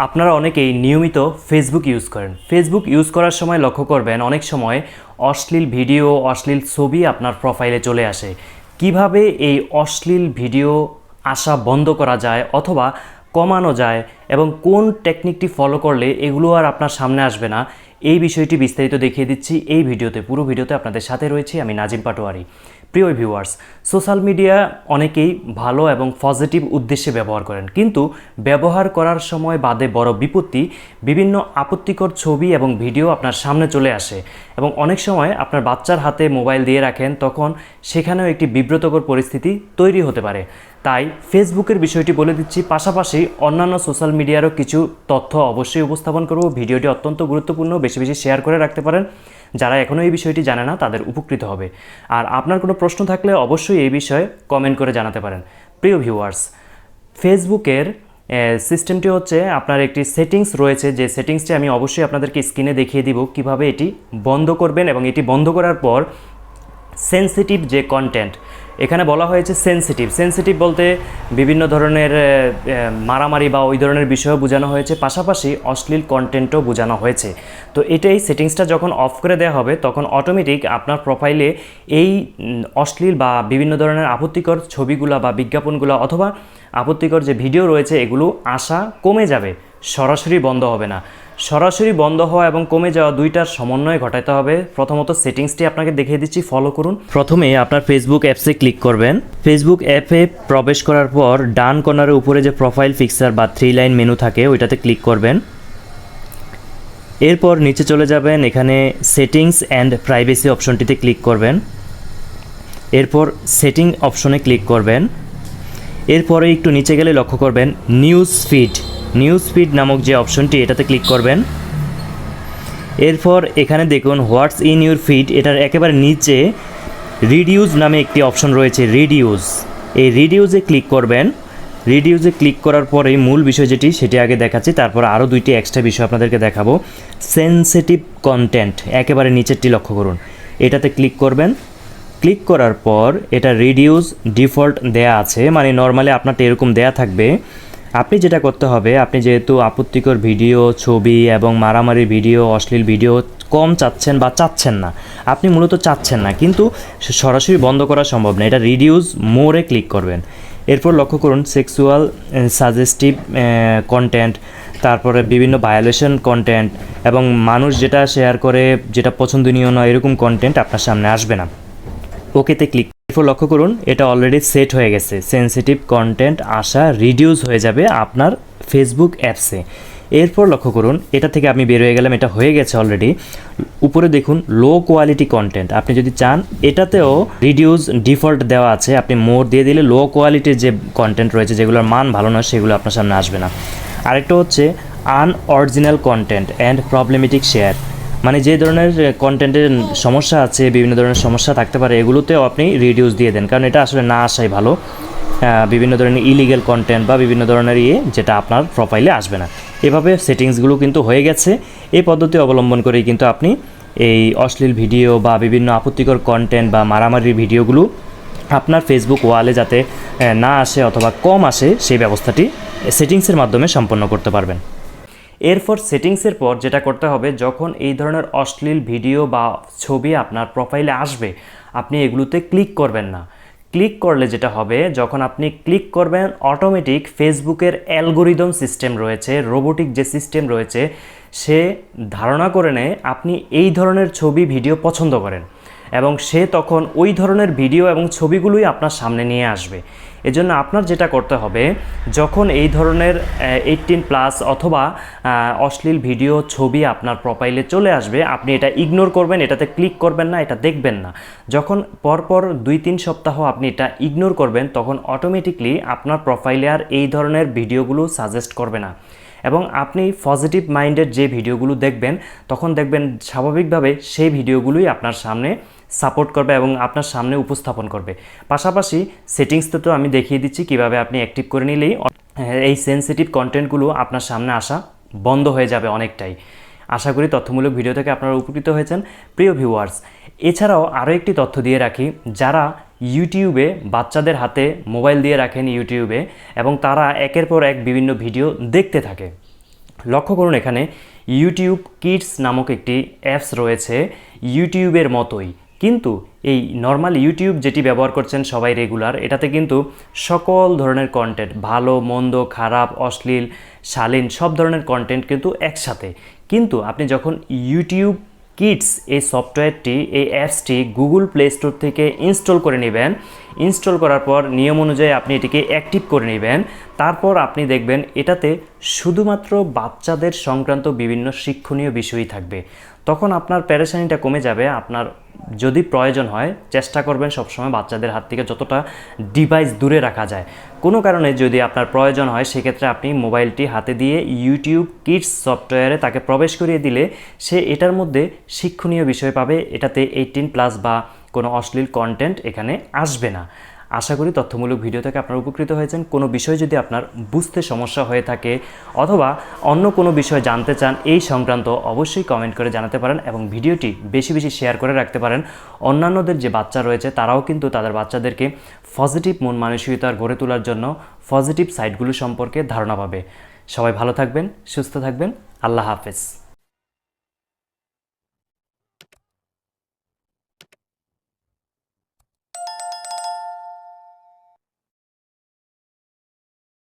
আপনারা অনেকেই নিয়মিত ফেসবুক ইউজ করেন। ফেসবুক ইউজ করার সময় লক্ষ্য করবেন অনেক সময় অশ্লীল ভিডিও, অশ্লীল ছবি আপনার প্রোফাইলে চলে আসে। কিভাবে এই অশ্লীল ভিডিও আসা বন্ধ করা যায় অথবা কমানো যায় এবং কোন টেকনিকটি ফলো করলে এগুলো আর আপনার সামনে আসবে না, এই বিষয়টি বিস্তারিত দেখিয়ে দিচ্ছি এই ভিডিওতে। পুরো ভিডিওতে আপনাদের সাথে রয়েছি আমি নাজিম পাটোয়ারি। প্রিয় ভিউয়ার্স, সোশ্যাল মিডিয়া অনেকেই ভালো এবং পজিটিভ উদ্দেশ্যে ব্যবহার করেন, কিন্তু ব্যবহার করার সময় বাদে বড় বিপত্তি বিভিন্ন আপত্তিকর ছবি এবং ভিডিও আপনার সামনে চলে আসে এবং অনেক সময় আপনার বাচ্চার হাতে মোবাইল দিয়ে রাখেন, তখন সেখানেও একটি বিব্রতকর পরিস্থিতি তৈরি হতে পারে। তাই ফেসবুকের বিষয়টি বলে দিচ্ছি, পাশাপাশি অন্যান্য সোশ্যাল মিডিয়ারও কিছু তথ্য অবশ্যই উপস্থাপন করব। ভিডিওটি অত্যন্ত গুরুত্বপূর্ণ, বেশি বেশি শেয়ার করে রাখতে পারেন। যারা এখনও এই বিষয়টি জানে না তাদের উপকৃত হবে। আর আপনার কোনো প্রশ্ন থাকলে অবশ্যই এই বিষয়ে কমেন্ট করে জানাতে পারেন। প্রিয় ভিউয়ার্স, ফেসবুকের সিস্টেমটি হচ্ছে আপনার একটি সেটিংস রয়েছে, যে সেটিংসটি আমি অবশ্যই আপনাদেরকে স্ক্রিনে দেখিয়ে দিব কিভাবে এটি বন্ধ করবেন। এবং এটি বন্ধ করার পর সেনসিটিভ যে কন্টেন্ট, এখানে বলা হয়েছে সেনসিটিভ বলতে বিভিন্ন ধরনের মারামারি বা ওই ধরনের বিষয়ও বোঝানো হয়েছে, পাশাপাশি অশ্লীল কন্টেন্টও বোঝানো হয়েছে। তো এটাই সেটিংসটা যখন অফ করে দেওয়া হবে তখন অটোমেটিক আপনার প্রোফাইলে এই অশ্লীল বা বিভিন্ন ধরনের আপত্তিকর ছবিগুলো বা বিজ্ঞাপনগুলো অথবা আপত্তিকর যে ভিডিও রয়েছে এগুলো আসা কমে যাবে, সরাসরি বন্ধ হবে না। সরাসরি বন্ধ হওয়া এবং কমে যাওয়া দুইটার সমন্বয় ঘটাতে হবে। প্রথমত সেটিংসটি আপনাকে দেখিয়ে দিচ্ছি, ফলো করুন। প্রথমে আপনার ফেসবুক অ্যাপসে ক্লিক করবেন। ফেসবুক অ্যাপে প্রবেশ করার পর ডান কর্নারের উপরে যে প্রোফাইল পিকচার বা 3 লাইন মেনু থাকে ওইটাতে ক্লিক করবেন। এরপর নিচে চলে যাবেন, এখানে সেটিংস অ্যান্ড প্রাইভেসি অপশনটিতে ক্লিক করবেন। এরপর সেটিং অপশনে ক্লিক করবেন। এরপরে একটু নিচে গেলে লক্ষ্য করবেন নিউজ ফিড নামক যে অপশনটি, এটাতে ক্লিক করবেন। এরপর এখানে দেখুন হোয়াটস ইন ইউর ফিড, এটার একেবারে নিচে রিডিউস নামে একটি অপশন রয়েছে, এই রিডিউসে ক্লিক করবেন। রিডিউসে ক্লিক করার পরে মূল বিষয় যেটি সেটি আগে দেখাচ্ছি, তারপর আরও দুইটি এক্সট্রা বিষয় আপনাদেরকে দেখাবো। সেনসিটিভ কন্টেন্ট একেবারে নিচেরটি লক্ষ্য করুন, এটাতে ক্লিক করবেন। ক্লিক করার পর এটা রিডিউস ডিফল্ট দেয়া আছে, মানে নর্মালি আপনারটা এরকম দেয়া থাকবে। আপনি যেটা করতে হবে, আপনি যেহেতু আপত্তিকর ভিডিও, ছবি এবং মারামারি ভিডিও, অশ্লীল ভিডিও কম চাচ্ছেন বা চাচ্ছেন না, আপনি মূলত চাচ্ছেন না, কিন্তু সরাসরি বন্ধ করা সম্ভব না, এটা রিডিউস মোরে ক্লিক করবেন। এরপর লক্ষ্য করুন সেক্সুয়াল সাজেস্টিভ কন্টেন্ট, তারপরে বিভিন্ন ভায়োলেশন কন্টেন্ট এবং মানুষ যেটা শেয়ার করে যেটা পছন্দনীয় নয় এরকম কন্টেন্ট আপনার সামনে আসবে না। ওকেতে ক্লিক। এরপর লক্ষ্য করুন এটা অলরেডি সেট হয়ে গেছে, সেনসিটিভ কন্টেন্ট আসা রিডিউস হয়ে যাবে আপনার ফেসবুক অ্যাপসে। এরপর লক্ষ্য করুন এটা থেকে আমি বের হয়ে গেলাম, এটা হয়ে গেছে অলরেডি। উপরে দেখুন লো কোয়ালিটি কন্টেন্ট, আপনি যদি চান এটাতেও রিডিউস ডিফল্ট দেওয়া আছে, আপনি মোর দিয়ে দিলে লো কোয়ালিটির যে কন্টেন্ট রয়েছে যেগুলোর মান ভালো নয় সেগুলো আপনার সামনে আসবে না। আরেকটা হচ্ছে unoriginal content and problematic share, মানে যে ধরনের কন্টেন্টের সমস্যা আছে, বিভিন্ন ধরনের সমস্যা থাকতে পারে, এগুলোতেও আপনি রিডিউস দিয়ে দেন, কারণ এটা আসলে না আসাই ভালো। বিভিন্ন ধরনের ইলিগ্যাল কন্টেন্ট বা বিভিন্ন ধরনের যেটা আপনার প্রোফাইলে আসবে না। এভাবে সেটিংসগুলো কিন্তু হয়ে গেছে। এই পদ্ধতি অবলম্বন করেই কিন্তু আপনি এই অশ্লীল ভিডিও বা বিভিন্ন আপত্তিকর কন্টেন্ট বা মারামারির ভিডিওগুলো আপনার ফেসবুক ওয়ালে যাতে না আসে অথবা কম আসে সেই ব্যবস্থাটি সেটিংসের মাধ্যমে সম্পন্ন করতে পারবেন। এরপর সেটিংসের পর যেটা করতে হবে, যখন এই ধরনের অশ্লীল ভিডিও বা ছবি আপনার প্রোফাইলে আসবে আপনি এগুলোতে ক্লিক করবেন না। ক্লিক করলে যেটা হবে, যখন আপনি ক্লিক করবেন অটোমেটিক ফেসবুকের অ্যালগোরিদম সিস্টেম রয়েছে, রোবোটিক যে সিস্টেম রয়েছে, সে ধারণা করে নেয় আপনি এই ধরনের ছবি ভিডিও পছন্দ করেন এবং সে তখন ওই ধরনের ভিডিও এবং ছবিগুলোই আপনার সামনে নিয়ে আসবে। এজন্য আপনার যেটা করতে হবে, যখন এই ধরনের 18+ অথবা অশ্লীল ভিডিও ছবি আপনার প্রোফাইলে চলে আসবে আপনি এটা ইগনোর করবেন, এটাতে ক্লিক করবেন না, এটা দেখবেন না। যখন পরপর 2-3 সপ্তাহ আপনি এটা ইগনোর করবেন তখন অটোমেটিকলি আপনার প্রোফাইলে আর এই ধরনের ভিডিওগুলো সাজেস্ট করবে না এবং আপনি পজিটিভ মাইন্ডের যে ভিডিওগুলো দেখবেন তখন দেখবেন স্বাভাবিকভাবে সেই ভিডিওগুলোই আপনার সামনে সাপোর্ট করবে এবং আপনার সামনে উপস্থাপন করবে। পাশাপাশি সেটিংসতে তো আমি দেখিয়ে দিচ্ছি কিভাবে আপনি অ্যাক্টিভ করে নিলেই এই সেনসিটিভ কন্টেন্টগুলো আপনার সামনে আসা বন্ধ হয়ে যাবে অনেকটাই। আশা করি তথ্যমূলক ভিডিও থেকে আপনারা উপকৃত হয়েছেন। প্রিয় ভিউয়ার্স, এছাড়াও আরও একটি তথ্য দিয়ে রাখি, যারা ইউটিউবে বাচ্চাদের হাতে মোবাইল দিয়ে রাখেন ইউটিউবে এবং তারা একের পর এক বিভিন্ন ভিডিও দেখতে থাকে, লক্ষ্য করুন এখানে ইউটিউব কিডস নামক একটি অ্যাপস রয়েছে ইউটিউবের মতোই, কিন্তু এই নর্মাল ইউটিউব যেটি ব্যবহার করছেন সবাই রেগুলার, এটাতে কিন্তু সকল ধরনের কন্টেন্ট, ভালো মন্দ খারাপ অশ্লীল শালীন সব ধরনের কন্টেন্ট কিন্তু একসাথে। কিন্তু আপনি যখন ইউটিউব কিডস এই সফটওয়্যারটি, এই অ্যাপসটি গুগল প্লে স্টোর থেকে ইনস্টল করে নেবেন। ইনস্টল করার পর নিয়ম অনুযায়ী আপনি এটিকে অ্যাক্টিভ করে নেবেন। তারপর আপনি দেখবেন এটাতে শুধুমাত্র বাচ্চাদের সংক্রান্ত বিভিন্ন শিক্ষণীয় বিষয়ই থাকবে। তখন আপনার পেরেশানিটা কমে যাবে। আপনার যদি প্রয়োজন হয় চেষ্টা করবেন সবসময় বাচ্চাদের হাত থেকে যতটা ডিভাইস দূরে রাখা যায়। কোনো কারণে যদি আপনার প্রয়োজন হয় সেক্ষেত্রে আপনি মোবাইলটি হাতে দিয়ে ইউটিউব কিডস সফটওয়্যারে তাকে প্রবেশ করিয়ে দিলে সে এটার মধ্যে শিক্ষণীয় বিষয় পাবে। এটাতে 18+ বা কোনো অশ্লীল কন্টেন্ট এখানে আসবে না। আশা করি তথ্যমূলক ভিডিও থেকে আপনারা উপকৃত হয়েছেন। কোনো বিষয় যদি আপনার বুঝতে সমস্যা হয়ে থাকে অথবা অন্য কোনো বিষয় জানতে চান এই সংক্রান্ত, অবশ্যই কমেন্ট করে জানাতে পারেন এবং ভিডিওটি বেশি বেশি শেয়ার করে রাখতে পারেন। অন্যান্যদের যে বাচ্চা রয়েছে তারাও কিন্তু তাদের বাচ্চাদেরকে পজিটিভ মন মানসিকতা গড়ে তোলার জন্য পজিটিভ সাইডগুলো সম্পর্কে ধারণা পাবে। সবাই ভালো থাকবেন, সুস্থ থাকবেন। আল্লাহ হাফেজ।